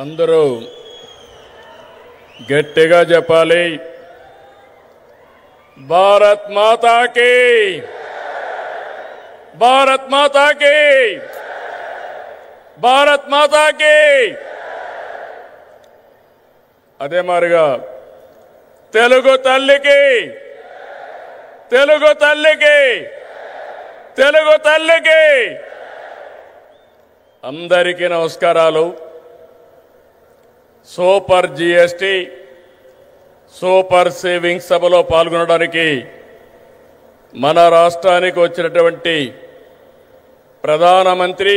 అందరూ గట్టిగా చెప్పాలి. భారత్ మాతా కీ, భారత్ మాతా కీ, భారత్ మాతా కీ. అదే మారిగా తెలుగు తల్లికి, తెలుగు తల్లికి, తెలుగు తల్లికి అందరికీ నమస్కారాలు. సూపర్ జీఎస్టీ సూపర్ సేవింగ్స్ సభలో పాల్గొనడానికి మన రాష్ట్రానికి వచ్చినటువంటి ప్రధానమంత్రి,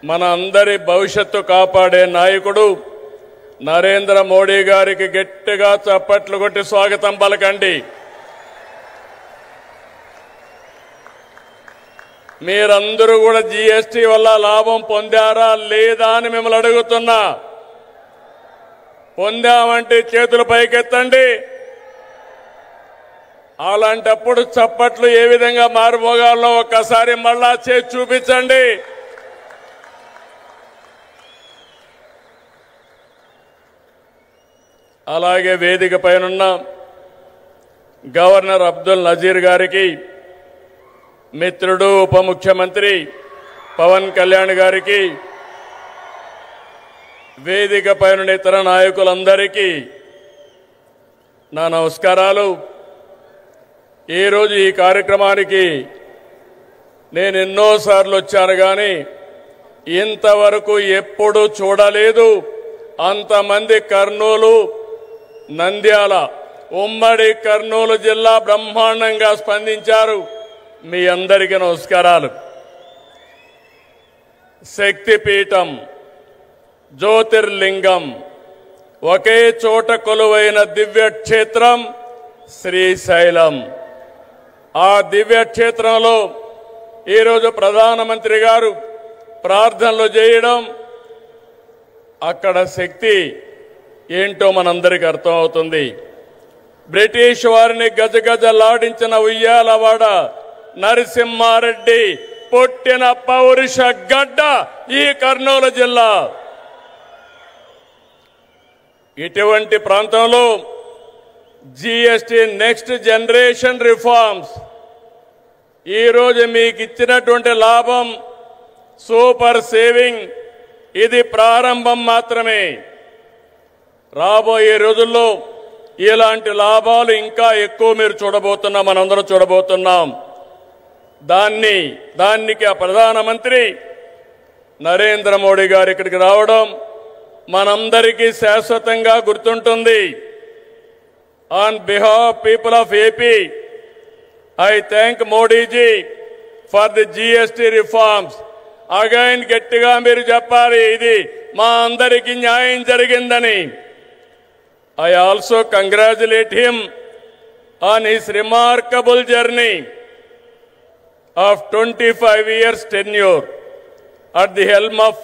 మన అందరి భవిష్యత్తు కాపాడే నాయకుడు నరేంద్ర మోడీ గారికి గట్టిగా చప్పట్లు కొట్టి స్వాగతం పలకండి. మీరందరూ కూడా జీఎస్టీ వల్ల లాభం పొందారా లేదా అని మిమ్మల్ని అడుగుతున్నా. పొందామంటే చేతులు పైకెత్తండి. అలాంటప్పుడు చప్పట్లు ఏ విధంగా మారుమోగాలో ఒక్కసారి మళ్ళా చేసి చూపించండి. అలాగే వేదిక పైనున్న గవర్నర్ అబ్దుల్ నజీర్ గారికి, మిత్రుడు ఉప ముఖ్యమంత్రి పవన్ కళ్యాణ్ గారికి, వేదిక పైన ఇతర నాయకులందరికీ నా నమస్కారాలు. ఈరోజు ఈ కార్యక్రమానికి నేను ఎన్నోసార్లు వచ్చాను కానీ ఇంతవరకు ఎప్పుడూ చూడలేదు. అంతమంది కర్నూలు, నంద్యాల, ఉమ్మడి కర్నూలు జిల్లా బ్రహ్మాండంగా స్పందించారు. మీ అందరికీ నమస్కారాలు. శక్తిపీఠం, జ్యోతిర్లింగం, ఒకే చోట కొలువైన దివ్యక్షేత్రం శ్రీశైలం. ఆ దివ్యక్షేత్రంలో ఈరోజు ప్రధానమంత్రి గారు ప్రార్థనలు చేయడం, అక్కడ శక్తి ఏంటో మనందరికీ అర్థమవుతుంది. బ్రిటిష్ వారిని గజగజలాడించిన ఉయ్యాలవాడ నరసింహారెడ్డి పుట్టిన పౌరుష గడ్డ ఈ కర్నూలు జిల్లా. ఇటువంటి ప్రాంతంలో జీఎస్టీ నెక్స్ట్ జనరేషన్ రిఫార్మ్స్ ఈరోజు మీకు ఇచ్చినటువంటి లాభం సూపర్ సేవింగ్, ఇది ప్రారంభం మాత్రమే. రాబోయే రోజుల్లో ఇలాంటి లాభాలు ఇంకా ఎక్కువ మీరు చూడబోతున్నాం, మనందరం చూడబోతున్నాం. దానికి ఆ ప్రధానమంత్రి నరేంద్ర మోడీ గారు ఇక్కడికి రావడం మనందరికీ శాశ్వతంగా గుర్తుంటుంది. On behalf people of AP, I thank Modiji for the GST reforms. Again గట్టిగా మీరు చెప్పాలి, ఇది మా అందరికీ న్యాయం జరిగిందని. I also congratulate him on his remarkable journey of 25 years tenure at the helm of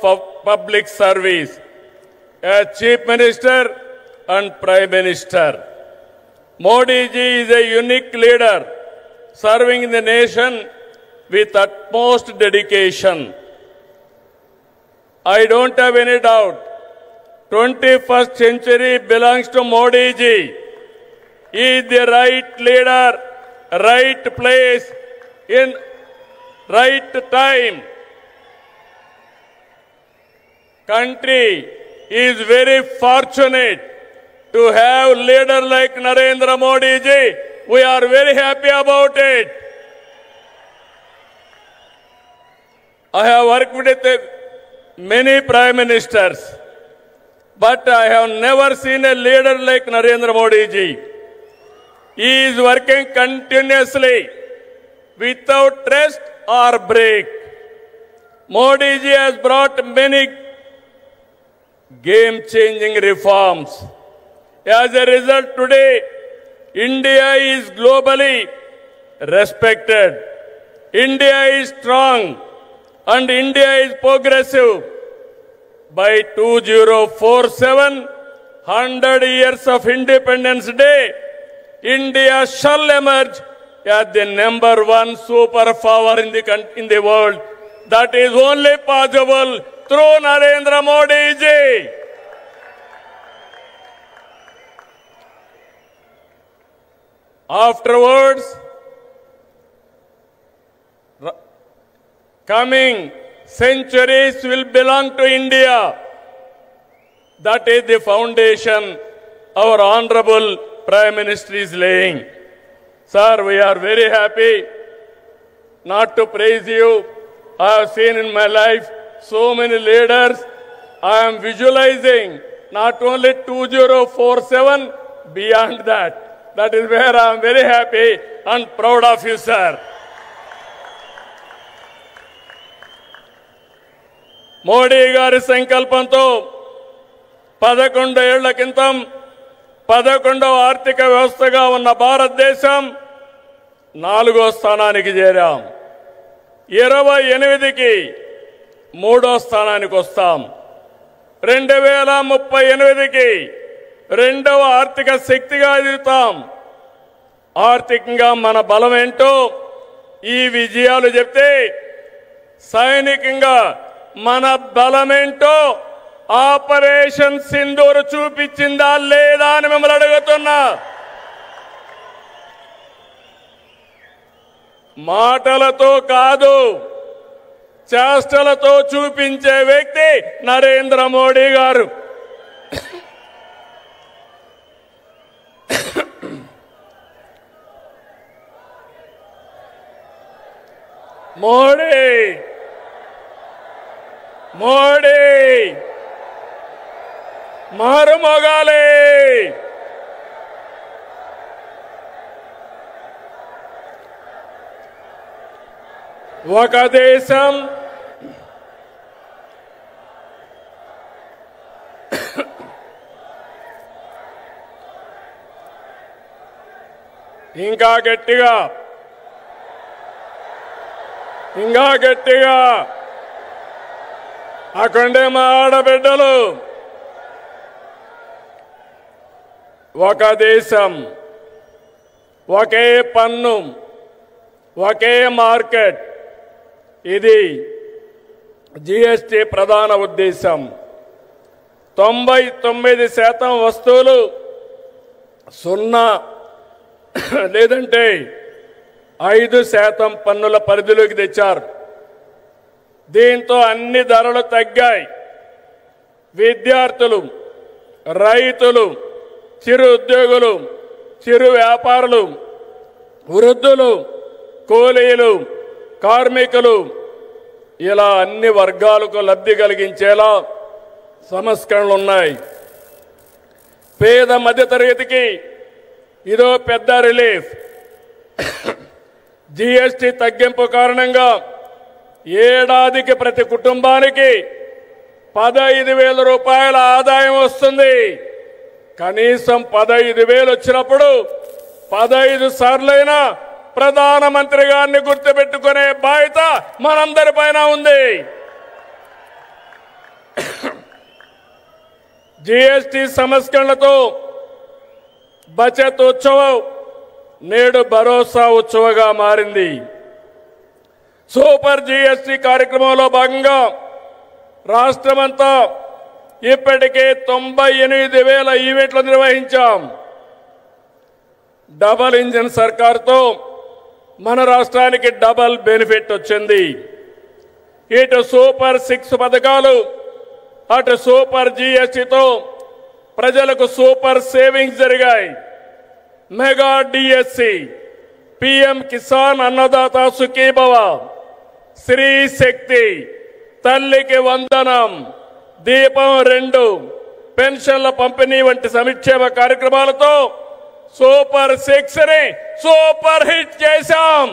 public service as Chief Minister and Prime Minister. Modi ji is a unique leader serving the nation with utmost dedication. I don't have any doubt 21st century belongs to Modi ji. He is the right leader, right place, in right time. Country is very fortunate to have leader like Narendra Modi ji. We are very happy about it. I have worked with many prime ministers, but I have never seen a leader like Narendra Modi ji. He is working continuously without rest or break. Modi ji has brought many game-changing reforms. As a result, today, India is globally respected. India is strong and India is progressive. By 2047, 100 years of Independence Day, India shall emerge as the #1 superpower in the world. That is only possible through Narendra Modi ji. Afterwards, coming centuries will belong to India. That is the foundation our Honorable Prime Minister is laying. Sir, we are very happy. Not to praise you, I have seen in my life so many leaders. I am visualizing not only 2047, beyond that. That is where I am very happy and proud of you, sir. Modi గారి సంకల్పంతో 11 ఏళ్ల క్రితం 11వ ఆర్థిక వ్యవస్థగా ఉన్న భారతదేశం 4వ స్థానానికి చేరాం. 28కి 3వ స్థానానికి వస్తాం. 2038కి 2వ ఆర్థిక శక్తిగా ఎదుగుతాం. ఆర్థికంగా మన బలం ఏంటో ఈ విజయాలు చెప్తే, సైనికంగా మన బలమేంటో ఆపరేషన్ సింధూర్ చూపించిందా లేదా అని మిమ్మల్ని అడుగుతున్నా. మాటలతో కాదు, చేష్టలతో చూపించే వ్యక్తి నరేంద్ర మోడీ గారు. మోడీ మోడీ మారుమోగాలి. ఒక దేశం ఇంకా గట్టిగా అక్కడే మా ఆడబిడ్డలు. ఒక దేశం, ఒకే పన్ను, ఒకే మార్కెట్. ఇది జీఎస్టీ ప్రధాన ఉద్దేశం. 99% వస్తువులు 0 లేదంటే 5% పన్నుల పరిధిలోకి తెచ్చారు. దీంతో అన్ని ధరలు తగ్గాయి. విద్యార్థులు, రైతులు, చిరు ఉద్యోగులు, చిరు వ్యాపారులు, వృద్ధులు, కూలీలు, కార్మికులు, ఇలా అన్ని వర్గాలకు లబ్ధి కలిగించేలా సంస్కరణలు ఉన్నాయి. పేద మధ్యతరగతికి ఇదో పెద్ద రిలీఫ్. జీఎస్టీ తగ్గింపు కారణంగా ఏడాదికి ప్రతి కుటుంబానికి 15,000 రూపాయల ఆదాయం వస్తుంది. కనీసం 15,000 వచ్చినప్పుడు 15 సార్లైనా ప్రధానమంత్రి గారిని గుర్తుపెట్టుకునే బాధ్యత మనందరిపైన ఉంది. జీఎస్టీ సంస్కరణలతో బచత్ ఉత్సవం నేడు భరోసా ఉత్సవంగా మారింది. సూపర్ జీఎస్టీ కార్యక్రమంలో భాగంగా రాష్ట్రమంతా ఇప్పటికే 98,000 ఈవెంట్లు నిర్వహించాం. డబల్ ఇంజిన్ సర్కార్తో మన రాష్ట్రానికి డబల్ బెనిఫిట్ వచ్చింది. ఇటు సూపర్ 6 పథకాలు, అటు సూపర్ జీఎస్టీతో ప్రజలకు సూపర్ సేవింగ్స్ జరిగాయి. Mega DSC, PM Kisan Annadata Sukhibhava, Shri శక్తి, తల్లికి వందనం, దీపం 2, పెన్షన్ల పంపిణీ వంటి సంక్షేమ కార్యక్రమాలతో సూపర్ 6ని సూపర్ హిట్ చేశాం.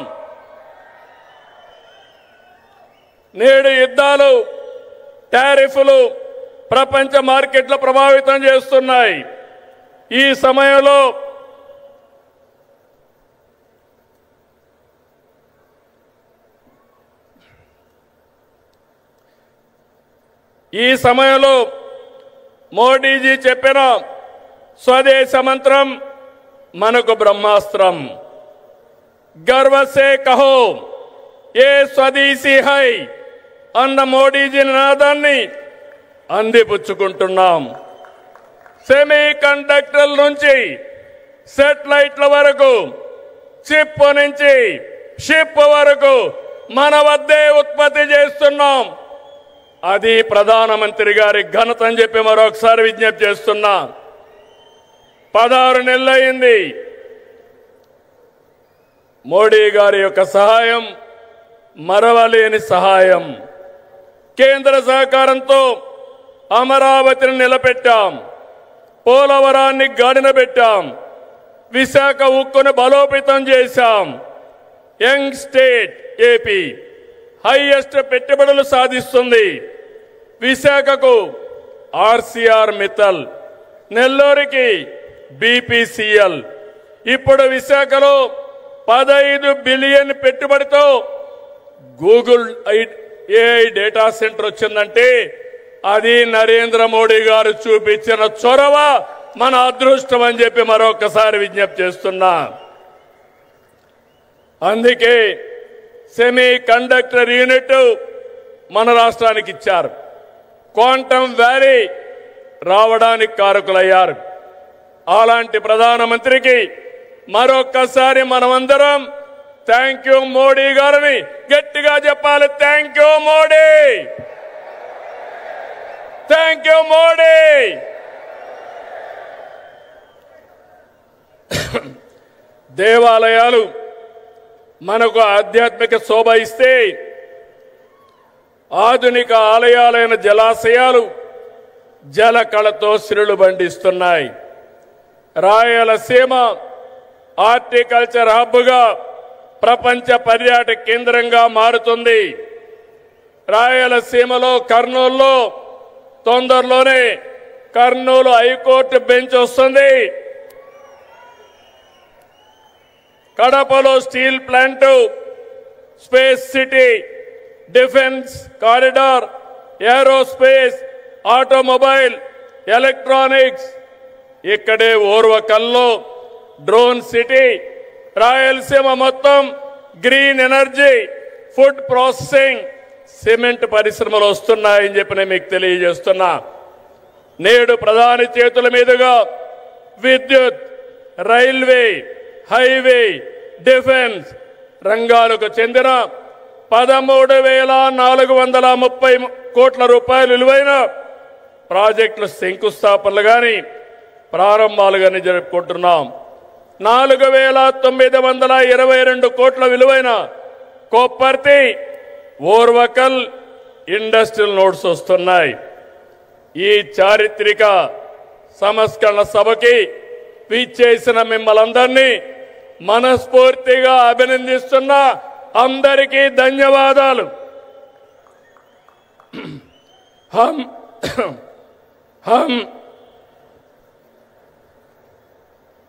నేడు యుద్ధాలు, టారిఫ్లు ప్రపంచ మార్కెట్లు ప్రభావితం చేస్తున్నాయి. ఈ సమయంలో మోడీజీ చెప్పిన స్వదేశ మంత్రం మనకు బ్రహ్మాస్త్రం. गर्व से कहो ये स्वदेशी है, అన్న మోడీజీ నినాదాన్ని అందిపుచ్చుకుంటున్నాం. సెమీ కండక్టర్ల నుంచి సెటిలైట్ల వరకు, చిప్ నుంచి షిప్ వరకు మన వద్దే ఉత్పత్తి చేస్తున్నాం. అది ప్రధానమంత్రి గారి ఘనత అని చెప్పి మరొకసారి విజ్ఞప్తి చేస్తున్నా. 16 నెలలైంది. మోడీ గారి యొక్క సహాయం మరవలేని సహాయం. కేంద్ర సహకారంతో అమరావతిని నిలబెట్టాం, పోలవరాన్ని గాడిన పెట్టాం, విశాఖ ఉక్కును బలోపేతం చేశాం. యంగ్ స్టేట్ ఏపీ హైయెస్ట్ పెట్టుబడులు సాధిస్తుంది. విశాఖకు ఆర్సీఆర్ మిత్తల్, నెల్లూరుకి బీపీసీఎల్. ఇప్పుడు విశాఖలో 15 బిలియన్ పెట్టుబడితో గూగుల్ ఏఐ డేటా సెంటర్ వచ్చిందంటే అది నరేంద్ర మోడీ గారు చూపించిన చొరవ, మన అదృష్టం అని చెప్పి మరొకసారి విజ్ఞప్తి చేస్తున్నా. అందుకే సెమీ కండక్టర్ యూనిట్ మన రాష్ట్రానికి ఇచ్చారు. క్వాంటమ్ వ్యాలీ రావడానికి కారకులయ్యారు. అలాంటి ప్రధానమంత్రికి మరొక్కసారి మనమందరం థ్యాంక్ యూ మోడీ గారిని గట్టిగా చెప్పాలి. Thank you Modi, thank you Modi. దేవాలయాలు మనకు ఆధ్యాత్మిక శోభ ఇస్తే, ఆధునిక ఆలయాలైన జలాశయాలు జల కళతో సిరులు బండిస్తున్నాయి. రాయలసీమ హార్టికల్చర్ హబ్గా ప్రపంచ పర్యాటక కేంద్రంగా మారుతుంది. రాయలసీమలో కర్నూలులో తొందరలోనే కర్నూలు హైకోర్టు బెంచ్ వస్తుంది. కడపలో steel plant, space city, defence corridor, aerospace, automobile, electronics. ఇక్కడే ఓర్వకల్లో డ్రోన్ సిటీ. రాయలసీమ మొత్తం green energy, food processing, cement పరిశ్రమలు వస్తున్నాయని చెప్పి నేను మీకు తెలియజేస్తున్నా. నేడు ప్రధాని చేతుల మీదుగా విద్యుత్, రైల్వే, హైవే, డిఫెన్స్ రంగాలకు చెందిన 13,430 కోట్ల రూపాయలు విలువైన ప్రాజెక్టులు శంకుస్థాపనలు కానీ ప్రారంభాలు కానీ జరుపుకుంటున్నాం. 4,922 కోట్ల విలువైన కొప్పర్తి, ఓర్వకల్ ఇండస్ట్రియల్ నోడ్స్ వస్తున్నాయి. ఈ చారిత్రక సంస్కరణ సభకి విచ్చేసిన మిమ్మల్ందరినీ మనస్ఫూర్తిగా అభినందిస్తున్నా. అందరికీ ధన్యవాదాలు.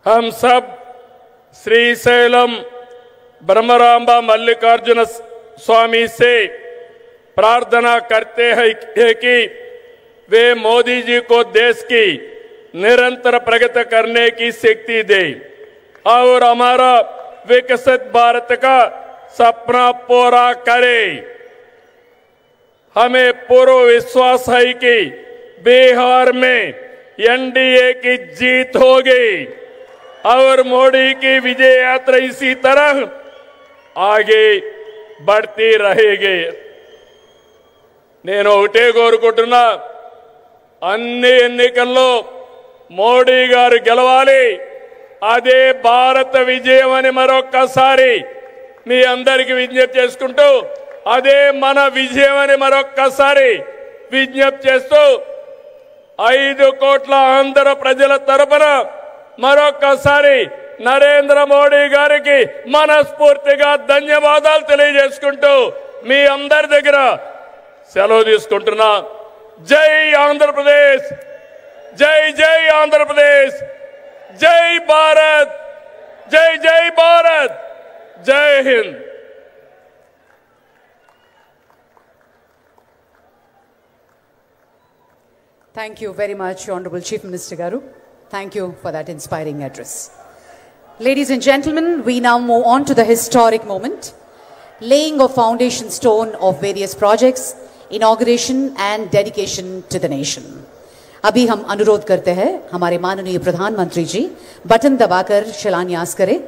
हम सब श्रीशैलम ब्रह्मरांबा मल्लिकार्जुन स्वामी से प्रार्थना करते हैं कि वे मोदी जी को देश की निरंतर प्रगति करने की शक्ति दे और हमारा विकसित भारत का सपना पूरा करे. हमें पूरा विश्वास है कि बिहार में एनडीए की जीत होगी और मोदी की विजय यात्रा इसी तरह आगे बढ़ती रहेगी. నేను ఒకటే కోరుకుంటున్నా, అన్ని ఎన్నికల్లో మోడీ గారు గెలవాలి. అదే భారత విజయం అని మరొక్కసారి మీ అందరికీ విజ్ఞప్తి చేసుకుంటూ, అదే మన విజయం అని మరొక్కసారి విజ్ఞప్తి చేస్తూ 5 కోట్ల ఆంధ్ర ప్రజల తరపున మరొక్కసారి నరేంద్ర మోడీ గారికి మనస్ఫూర్తిగా ధన్యవాదాలు తెలియజేసుకుంటూ మీ అందరి దగ్గర సెలవు తీసుకుంటున్నా. జై ఆంధ్రప్రదేశ్, జై జై ఆంధ్రప్రదేశ్, జై భారత్, జై జై భారత్, జై Hind. Thank you very much, Honorable Chief Minister Garu. Thank you for that inspiring address. Ladies and gentlemen, we now move on to the historic moment, laying of foundation stone of various projects inauguration and dedication to the nation. अभी हम अनुरोध करते हैं हमारे माननीय प्रधानमंत्री जी button दबाकर शिलान्यास करें।